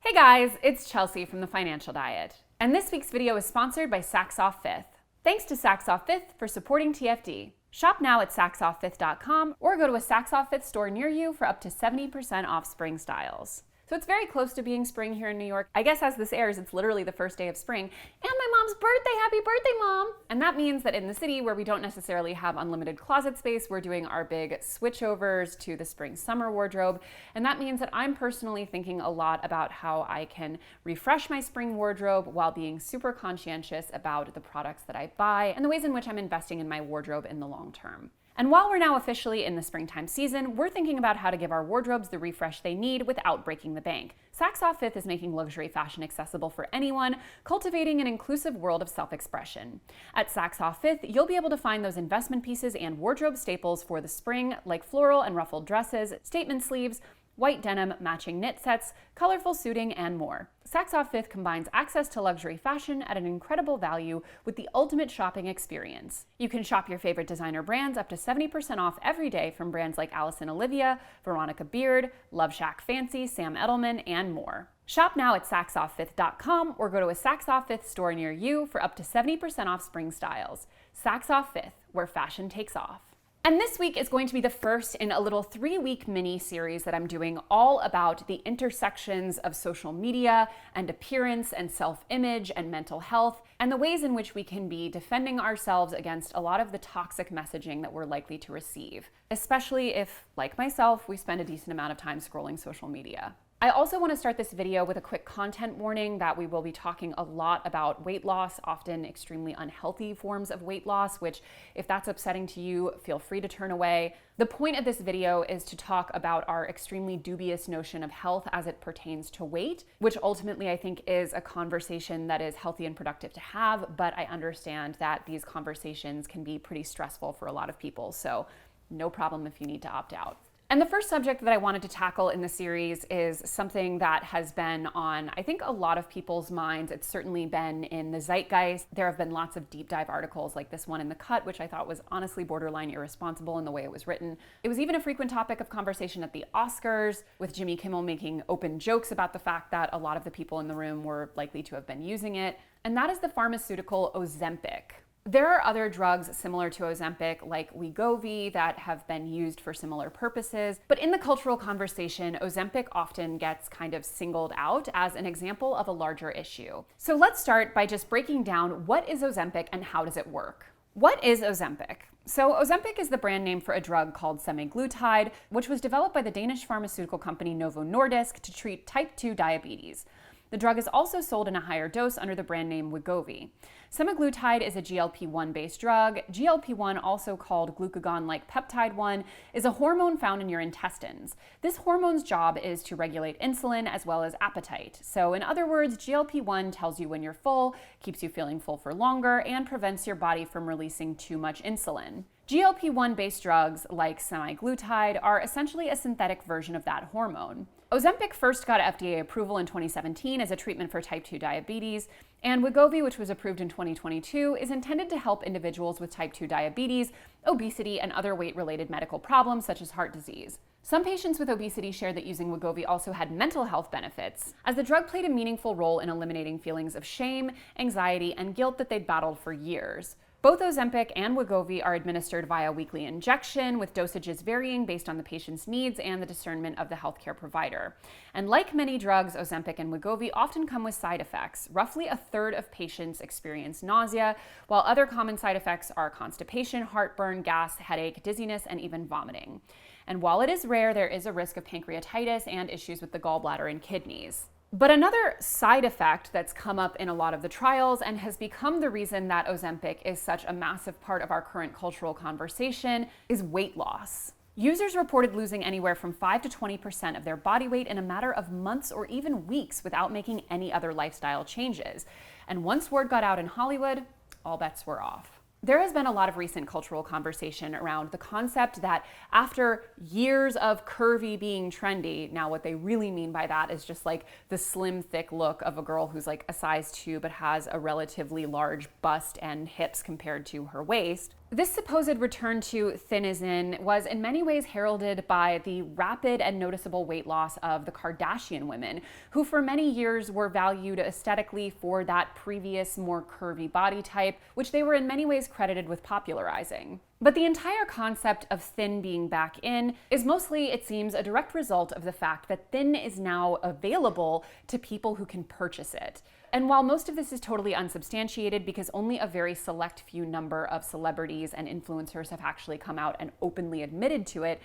Hey guys, it's Chelsea from The Financial Diet, and this week's video is sponsored by Saks Off Fifth. Thanks to Saks Off Fifth for supporting TFD. Shop now at saksofffifth.com or go to a Saks Off Fifth store near you for up to 70% off spring styles. So it's very close to being spring here in New York. I guess as this airs, it's literally the first day of spring. And my mom's birthday! Happy birthday, Mom! And that means that in the city, where we don't necessarily have unlimited closet space, we're doing our big switchovers to the spring-summer wardrobe. And that means that I'm personally thinking a lot about how I can refresh my spring wardrobe while being super conscientious about the products that I buy and the ways in which I'm investing in my wardrobe in the long term. And while we're now officially in the springtime season, we're thinking about how to give our wardrobes the refresh they need without breaking the bank. Saks Off Fifth is making luxury fashion accessible for anyone, cultivating an inclusive world of self-expression. At Saks Off Fifth, you'll be able to find those investment pieces and wardrobe staples for the spring, like floral and ruffled dresses, statement sleeves, white denim, matching knit sets, colorful suiting, and more. Saks Off Fifth combines access to luxury fashion at an incredible value with the ultimate shopping experience. You can shop your favorite designer brands up to 70% off every day from brands like Alice & Olivia, Veronica Beard, Love Shack Fancy, Sam Edelman, and more. Shop now at saksofffifth.com or go to a Saks Off Fifth store near you for up to 70% off spring styles. Saks Off Fifth, where fashion takes off. And this week is going to be the first in a little 3-week mini-series that I'm doing all about the intersections of social media and appearance and self-image and mental health, and the ways in which we can be defending ourselves against a lot of the toxic messaging that we're likely to receive, especially if, like myself, we spend a decent amount of time scrolling social media. I also want to start this video with a quick content warning that we will be talking a lot about weight loss, often extremely unhealthy forms of weight loss, which if that's upsetting to you, feel free to turn away. The point of this video is to talk about our extremely dubious notion of health as it pertains to weight, which ultimately I think is a conversation that is healthy and productive to have, but I understand that these conversations can be pretty stressful for a lot of people, so no problem if you need to opt out. And the first subject that I wanted to tackle in the series is something that has been on, I think, a lot of people's minds. It's certainly been in the zeitgeist. There have been lots of deep dive articles like this one in The Cut, which I thought was honestly borderline irresponsible in the way it was written. It was even a frequent topic of conversation at the Oscars, with Jimmy Kimmel making open jokes about the fact that a lot of the people in the room were likely to have been using it. And that is the pharmaceutical Ozempic. There are other drugs similar to Ozempic, like Wegovy, that have been used for similar purposes. But in the cultural conversation, Ozempic often gets kind of singled out as an example of a larger issue. So let's start by just breaking down what is Ozempic and how does it work. What is Ozempic? So Ozempic is the brand name for a drug called semaglutide, which was developed by the Danish pharmaceutical company Novo Nordisk to treat type 2 diabetes. The drug is also sold in a higher dose under the brand name Wegovy. Semaglutide is a GLP-1 based drug. GLP-1, also called glucagon-like peptide 1, is a hormone found in your intestines. This hormone's job is to regulate insulin as well as appetite. So in other words, GLP-1 tells you when you're full, keeps you feeling full for longer, and prevents your body from releasing too much insulin. GLP-1 based drugs like semaglutide are essentially a synthetic version of that hormone. Ozempic first got FDA approval in 2017 as a treatment for type 2 diabetes, and Wegovy, which was approved in 2022, is intended to help individuals with type 2 diabetes, obesity, and other weight-related medical problems such as heart disease. Some patients with obesity shared that using Wegovy also had mental health benefits, as the drug played a meaningful role in eliminating feelings of shame, anxiety, and guilt that they'd battled for years. Both Ozempic and Wegovy are administered via weekly injection, with dosages varying based on the patient's needs and the discernment of the healthcare provider. And like many drugs, Ozempic and Wegovy often come with side effects. Roughly a third of patients experience nausea, while other common side effects are constipation, heartburn, gas, headache, dizziness, and even vomiting. And while it is rare, there is a risk of pancreatitis and issues with the gallbladder and kidneys. But another side effect that's come up in a lot of the trials and has become the reason that Ozempic is such a massive part of our current cultural conversation is weight loss. Users reported losing anywhere from 5 to 20% of their body weight in a matter of months or even weeks without making any other lifestyle changes. And once word got out in Hollywood, all bets were off. There has been a lot of recent cultural conversation around the concept that after years of curvy being trendy, now what they really mean by that is just like the slim, thick look of a girl who's like a size 2 but has a relatively large bust and hips compared to her waist. This supposed return to thin as in was in many ways heralded by the rapid and noticeable weight loss of the Kardashian women, who for many years were valued aesthetically for that previous, more curvy body type, which they were in many ways credited with popularizing. But the entire concept of thin being back in is mostly, it seems, a direct result of the fact that thin is now available to people who can purchase it. And while most of this is totally unsubstantiated because only a very select few number of celebrities and influencers have actually come out and openly admitted to it,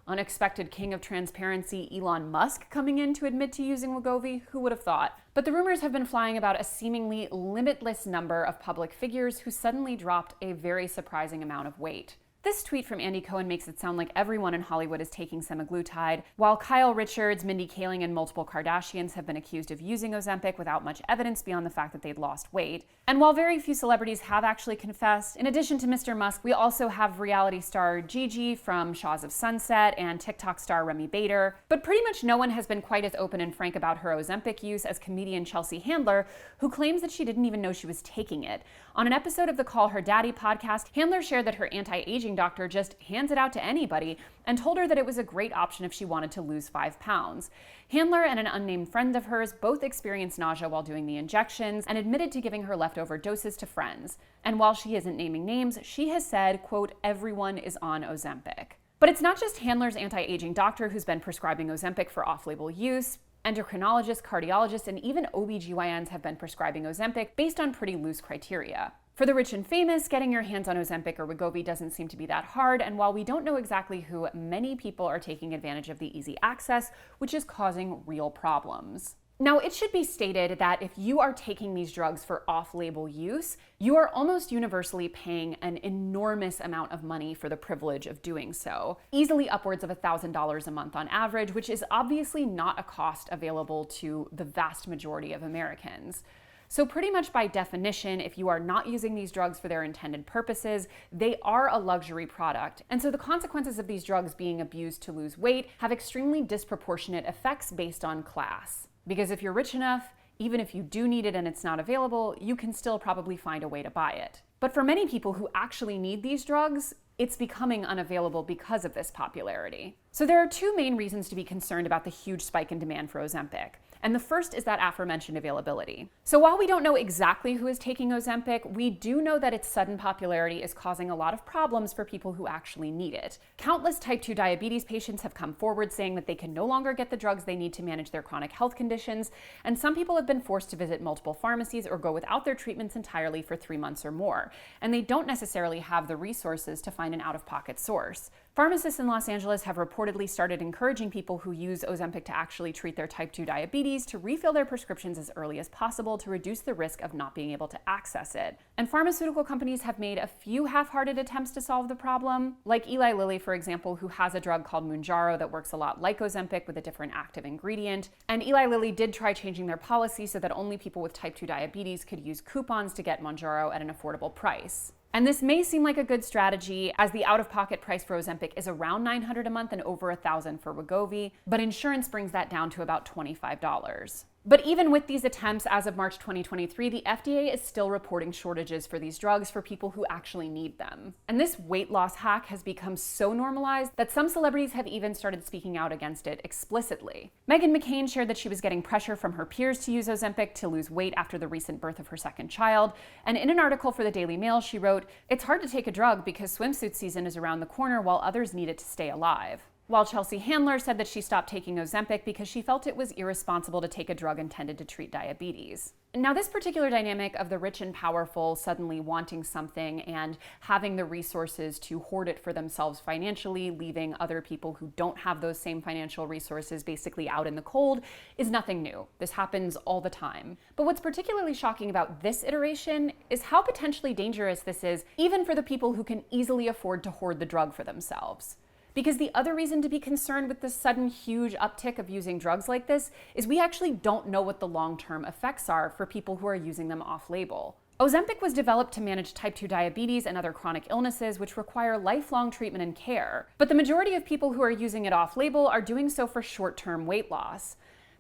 unexpected king of transparency Elon Musk coming in to admit to using Wegovy, who would have thought? But the rumors have been flying about a seemingly limitless number of public figures who suddenly dropped a very surprising amount of weight. This tweet from Andy Cohen makes it sound like everyone in Hollywood is taking semaglutide, while Kyle Richards, Mindy Kaling, and multiple Kardashians have been accused of using Ozempic without much evidence beyond the fact that they'd lost weight. And while very few celebrities have actually confessed, in addition to Mr. Musk, we also have reality star Gigi from Shaws of Sunset and TikTok star Remy Bader. But pretty much no one has been quite as open and frank about her Ozempic use as comedian Chelsea Handler, who claims that she didn't even know she was taking it. On an episode of the Call Her Daddy podcast, Handler shared that her anti-aging doctor just hands it out to anybody and told her that it was a great option if she wanted to lose 5 pounds. Handler and an unnamed friend of hers both experienced nausea while doing the injections and admitted to giving her leftover doses to friends. And while she isn't naming names, she has said, quote, everyone is on Ozempic. But it's not just Handler's anti-aging doctor who's been prescribing Ozempic for off-label use. Endocrinologists, cardiologists, and even OBGYNs have been prescribing Ozempic based on pretty loose criteria. For the rich and famous, getting your hands on Ozempic or Wegovy doesn't seem to be that hard, and while we don't know exactly who, many people are taking advantage of the easy access, which is causing real problems. Now, it should be stated that if you are taking these drugs for off-label use, you are almost universally paying an enormous amount of money for the privilege of doing so, easily upwards of $1,000 a month on average, which is obviously not a cost available to the vast majority of Americans. So pretty much by definition, if you are not using these drugs for their intended purposes, they are a luxury product. And so the consequences of these drugs being abused to lose weight have extremely disproportionate effects based on class. Because if you're rich enough, even if you do need it and it's not available, you can still probably find a way to buy it. But for many people who actually need these drugs, it's becoming unavailable because of this popularity. So there are 2 main reasons to be concerned about the huge spike in demand for Ozempic. And the first is that aforementioned availability. So while we don't know exactly who is taking Ozempic, we do know that its sudden popularity is causing a lot of problems for people who actually need it. Countless type 2 diabetes patients have come forward saying that they can no longer get the drugs they need to manage their chronic health conditions, and some people have been forced to visit multiple pharmacies or go without their treatments entirely for 3 months or more, and they don't necessarily have the resources to find an out-of-pocket source. Pharmacists in Los Angeles have reportedly started encouraging people who use Ozempic to actually treat their type 2 diabetes to refill their prescriptions as early as possible to reduce the risk of not being able to access it. And pharmaceutical companies have made a few half-hearted attempts to solve the problem, like Eli Lilly, for example, who has a drug called Mounjaro that works a lot like Ozempic with a different active ingredient. And Eli Lilly did try changing their policy so that only people with type 2 diabetes could use coupons to get Mounjaro at an affordable price. And this may seem like a good strategy, as the out-of-pocket price for Ozempic is around $900 a month and over $1,000 for Wegovy, but insurance brings that down to about $25. But even with these attempts, as of March 2023, the FDA is still reporting shortages for these drugs for people who actually need them. And this weight loss hack has become so normalized that some celebrities have even started speaking out against it explicitly. Meghan McCain shared that she was getting pressure from her peers to use Ozempic to lose weight after the recent birth of her second child. And in an article for the Daily Mail, she wrote, "It's hard to take a drug because swimsuit season is around the corner while others need it to stay alive." While Chelsea Handler said that she stopped taking Ozempic because she felt it was irresponsible to take a drug intended to treat diabetes. Now, this particular dynamic of the rich and powerful suddenly wanting something and having the resources to hoard it for themselves financially, leaving other people who don't have those same financial resources basically out in the cold, is nothing new. This happens all the time. But what's particularly shocking about this iteration is how potentially dangerous this is, even for the people who can easily afford to hoard the drug for themselves. Because the other reason to be concerned with this sudden huge uptick of using drugs like this is we actually don't know what the long-term effects are for people who are using them off-label. Ozempic was developed to manage type 2 diabetes and other chronic illnesses which require lifelong treatment and care. But the majority of people who are using it off-label are doing so for short-term weight loss.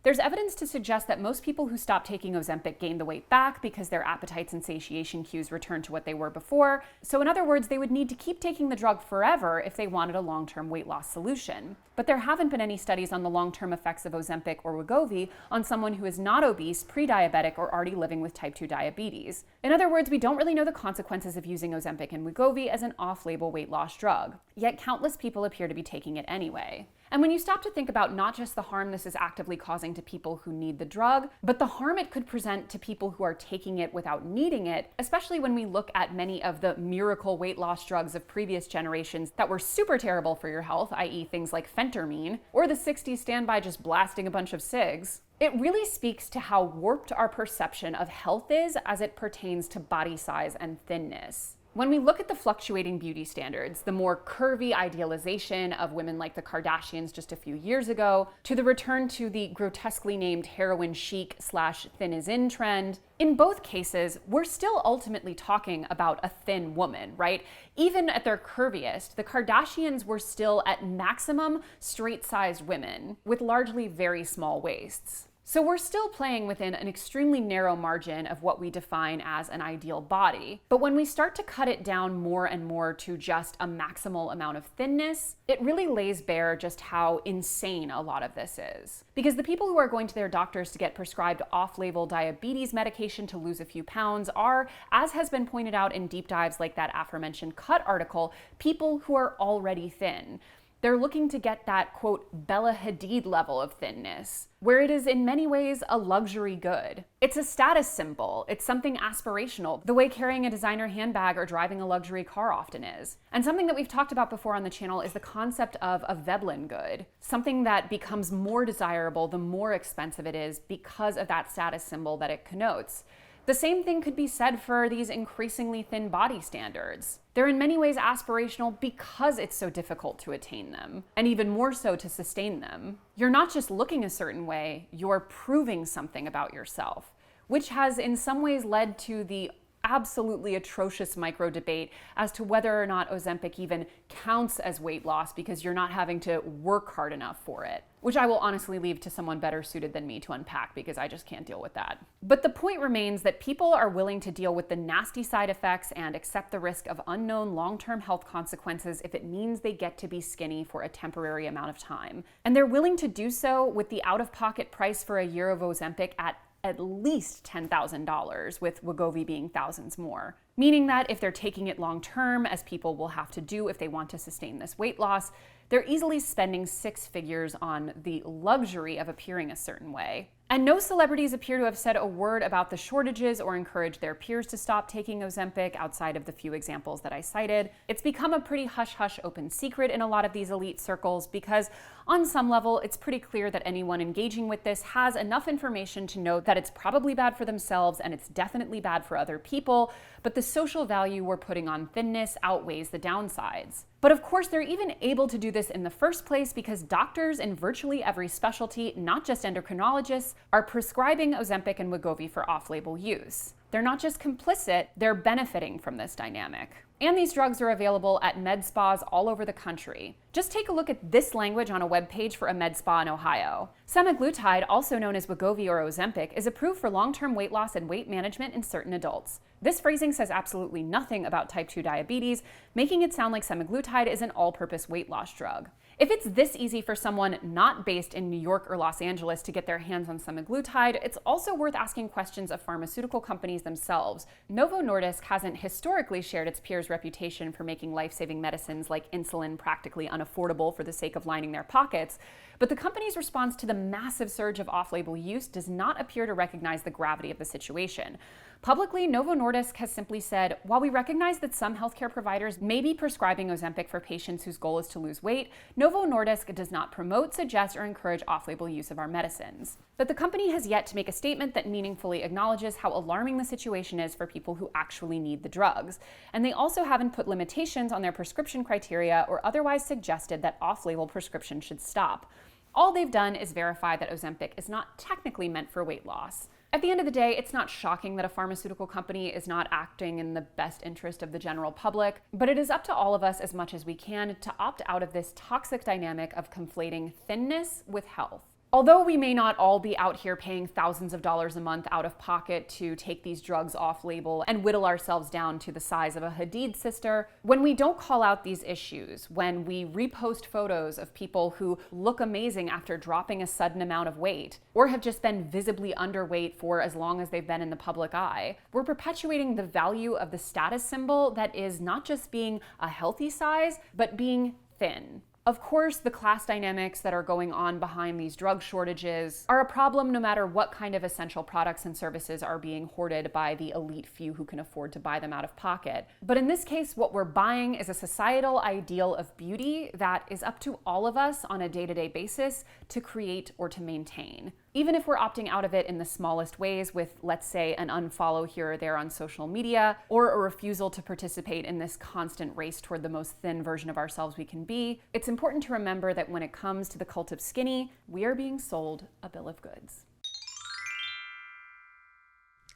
There's evidence to suggest that most people who stop taking Ozempic gain the weight back because their appetites and satiation cues return to what they were before. So in other words, they would need to keep taking the drug forever if they wanted a long-term weight loss solution. But there haven't been any studies on the long-term effects of Ozempic or Wegovy on someone who is not obese, pre-diabetic, or already living with type 2 diabetes. In other words, we don't really know the consequences of using Ozempic and Wegovy as an off-label weight loss drug. Yet countless people appear to be taking it anyway. And when you stop to think about not just the harm this is actively causing to people who need the drug, but the harm it could present to people who are taking it without needing it, especially when we look at many of the miracle weight loss drugs of previous generations that were super terrible for your health, i.e. things like phentermine, or the 60s standby just blasting a bunch of cigs, it really speaks to how warped our perception of health is as it pertains to body size and thinness. When we look at the fluctuating beauty standards, the more curvy idealization of women like the Kardashians just a few years ago, to the return to the grotesquely named heroin chic / thin is in trend, in both cases, we're still ultimately talking about a thin woman, right? Even at their curviest, the Kardashians were still at maximum straight-sized women with largely very small waists. So we're still playing within an extremely narrow margin of what we define as an ideal body. But when we start to cut it down more and more to just a maximal amount of thinness, it really lays bare just how insane a lot of this is. Because the people who are going to their doctors to get prescribed off-label diabetes medication to lose a few pounds are, as has been pointed out in deep dives like that aforementioned Cut article, people who are already thin. They're looking to get that, quote, Bella Hadid level of thinness, where it is in many ways a luxury good. It's a status symbol. It's something aspirational, the way carrying a designer handbag or driving a luxury car often is. And something that we've talked about before on the channel is the concept of a Veblen good, something that becomes more desirable the more expensive it is because of that status symbol that it connotes. The same thing could be said for these increasingly thin body standards. They're in many ways aspirational because it's so difficult to attain them, and even more so to sustain them. You're not just looking a certain way, you're proving something about yourself, which has in some ways led to the absolutely atrocious micro debate as to whether or not Ozempic even counts as weight loss because you're not having to work hard enough for it, which I will honestly leave to someone better suited than me to unpack because I just can't deal with that. But the point remains that people are willing to deal with the nasty side effects and accept the risk of unknown long-term health consequences if it means they get to be skinny for a temporary amount of time. And they're willing to do so with the out-of-pocket price for a year of Ozempic at least $10,000, with Wegovy being thousands more. Meaning that if they're taking it long term, as people will have to do if they want to sustain this weight loss, they're easily spending 6 figures on the luxury of appearing a certain way. And no celebrities appear to have said a word about the shortages or encouraged their peers to stop taking Ozempic outside of the few examples that I cited. It's become a pretty hush-hush open secret in a lot of these elite circles because on some level, it's pretty clear that anyone engaging with this has enough information to know that it's probably bad for themselves and it's definitely bad for other people, but the social value we're putting on thinness outweighs the downsides. But of course, they're even able to do this in the first place because doctors in virtually every specialty, not just endocrinologists, are prescribing Ozempic and Wegovy for off-label use. They're not just complicit, they're benefiting from this dynamic. And these drugs are available at med spas all over the country. Just take a look at this language on a webpage for a med spa in Ohio. Semaglutide, also known as Wegovy or Ozempic, is approved for long-term weight loss and weight management in certain adults. This phrasing says absolutely nothing about type 2 diabetes, making it sound like semaglutide is an all-purpose weight loss drug. If it's this easy for someone not based in New York or Los Angeles to get their hands on semaglutide, it's also worth asking questions of pharmaceutical companies themselves. Novo Nordisk hasn't historically shared its peers' reputation for making life-saving medicines like insulin practically unaffordable for the sake of lining their pockets, but the company's response to the massive surge of off-label use does not appear to recognize the gravity of the situation. Publicly, Novo Nordisk has simply said, while we recognize that some healthcare providers may be prescribing Ozempic for patients whose goal is to lose weight, Novo Nordisk does not promote, suggest, or encourage off-label use of our medicines. But the company has yet to make a statement that meaningfully acknowledges how alarming the situation is for people who actually need the drugs. And they also haven't put limitations on their prescription criteria or otherwise suggested that off-label prescription should stop. All they've done is verify that Ozempic is not technically meant for weight loss. At the end of the day, it's not shocking that a pharmaceutical company is not acting in the best interest of the general public, but it is up to all of us as much as we can to opt out of this toxic dynamic of conflating thinness with health. Although we may not all be out here paying thousands of dollars a month out of pocket to take these drugs off label and whittle ourselves down to the size of a Hadid sister, when we don't call out these issues, when we repost photos of people who look amazing after dropping a sudden amount of weight, or have just been visibly underweight for as long as they've been in the public eye, we're perpetuating the value of the status symbol that is not just being a healthy size, but being thin. Of course, the class dynamics that are going on behind these drug shortages are a problem no matter what kind of essential products and services are being hoarded by the elite few who can afford to buy them out of pocket. But in this case, what we're buying is a societal ideal of beauty that is up to all of us on a day-to-day basis to create or to maintain. Even if we're opting out of it in the smallest ways with, let's say, an unfollow here or there on social media, or a refusal to participate in this constant race toward the most thin version of ourselves we can be, it's important to remember that when it comes to the cult of skinny, we are being sold a bill of goods.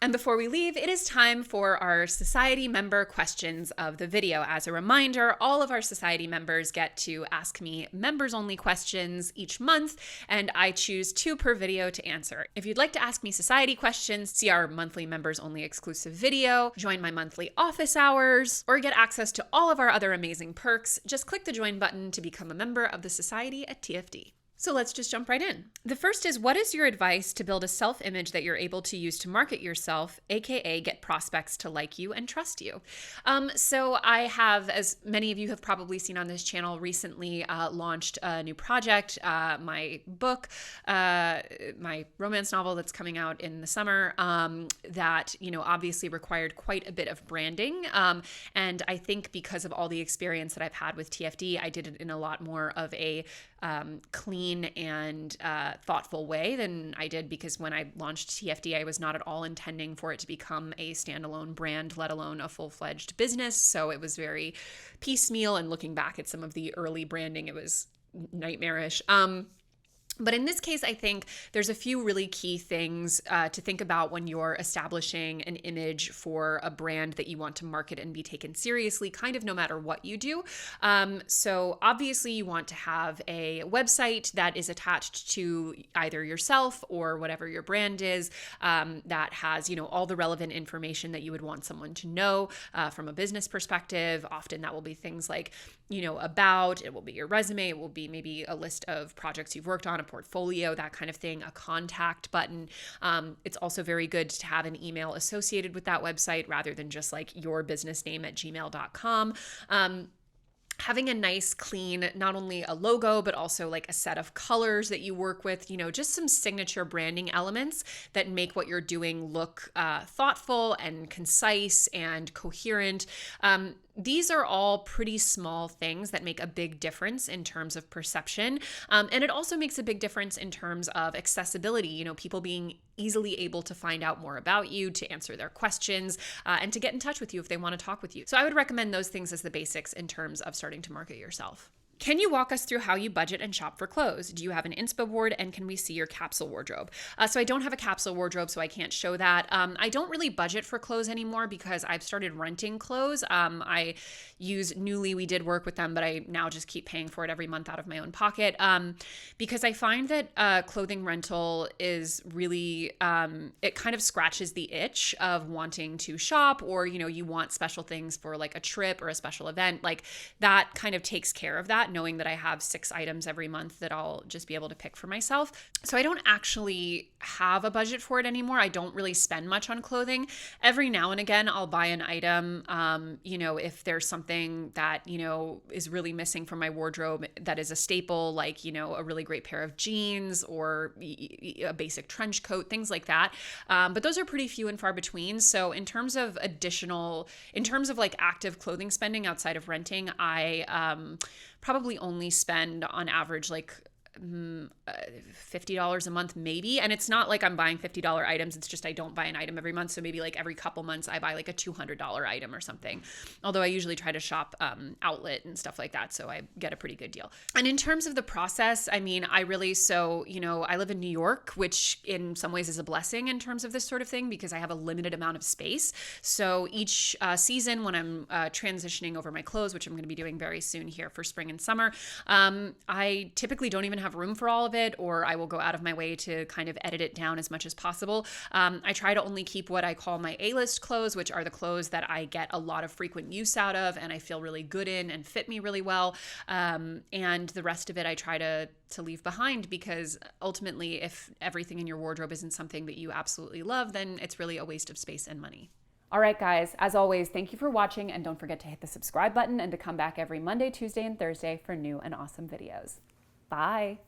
And before we leave, it is time for our society member questions of the video. As a reminder, all of our society members get to ask me members-only questions each month, and I choose 2 per video to answer. If you'd like to ask me society questions, see our monthly members-only exclusive video, join my monthly office hours, or get access to all of our other amazing perks, just click the join button to become a member of the society at TFD. So let's just jump right in. The first is, what is your advice to build a self-image that you're able to use to market yourself, aka get prospects to like you and trust you? So I have, as many of you have probably seen on this channel, recently launched a new project, my book, my romance novel that's coming out in the summer, that, obviously required quite a bit of branding. And I think because of all the experience that I've had with TFD, I did it in a lot more of a clean and thoughtful way than I did, because when I launched TFD, I was not at all intending for it to become a standalone brand, let alone a full-fledged business. So it was very piecemeal, and looking back at some of the early branding, it was nightmarish. But in this case, I think there's a few really key things to think about when you're establishing an image for a brand that you want to market and be taken seriously, kind of no matter what you do. So obviously you want to have a website that is attached to either yourself or whatever your brand is, that has, all the relevant information that you would want someone to know from a business perspective. Often that will be things like, about, it will be your resume, it will be maybe a list of projects you've worked on, a portfolio, that kind of thing, a contact button. It's also very good to have an email associated with that website rather than just like your business name at gmail.com. Having a nice, clean, not only a logo, but also like a set of colors that you work with, just some signature branding elements that make what you're doing look thoughtful and concise and coherent. These are all pretty small things that make a big difference in terms of perception. And it also makes a big difference in terms of accessibility, people being easily able to find out more about you, to answer their questions, and to get in touch with you if they want to talk with you. So I would recommend those things as the basics in terms of starting to market yourself. Can you walk us through how you budget and shop for clothes? Do you have an inspo board, and can we see your capsule wardrobe? So I don't have a capsule wardrobe, so I can't show that. I don't really budget for clothes anymore because I've started renting clothes. I use Nuuly. We did work with them, but I now just keep paying for it every month out of my own pocket, because I find that clothing rental is really, it kind of scratches the itch of wanting to shop, or, you want special things for like a trip or a special event. Like that kind of takes care of that, knowing that I have 6 items every month that I'll just be able to pick for myself. So I don't actually have a budget for it anymore. I don't really spend much on clothing. Every now and again, I'll buy an item, if there's something that, is really missing from my wardrobe that is a staple, like, a really great pair of jeans or a basic trench coat, things like that. But those are pretty few and far between. So in terms of like active clothing spending outside of renting, I probably only spend on average like $50 a month maybe. And it's not like I'm buying $50 items. It's just I don't buy an item every month. So maybe like every couple months I buy like a $200 item or something. Although I usually try to shop outlet and stuff like that, so I get a pretty good deal. And in terms of the process, I mean, I live in New York, which in some ways is a blessing in terms of this sort of thing because I have a limited amount of space. So each season when I'm transitioning over my clothes, which I'm going to be doing very soon here for spring and summer, I typically don't even have have room for all of it, or I will go out of my way to kind of edit it down as much as possible. I try to only keep what I call my A-list clothes, which are the clothes that I get a lot of frequent use out of and I feel really good in and fit me really well. And the rest of it I try to leave behind, because ultimately if everything in your wardrobe isn't something that you absolutely love, then it's really a waste of space and money. All right, guys, as always, thank you for watching, and don't forget to hit the subscribe button and to come back every Monday, Tuesday, and Thursday for new and awesome videos. Bye.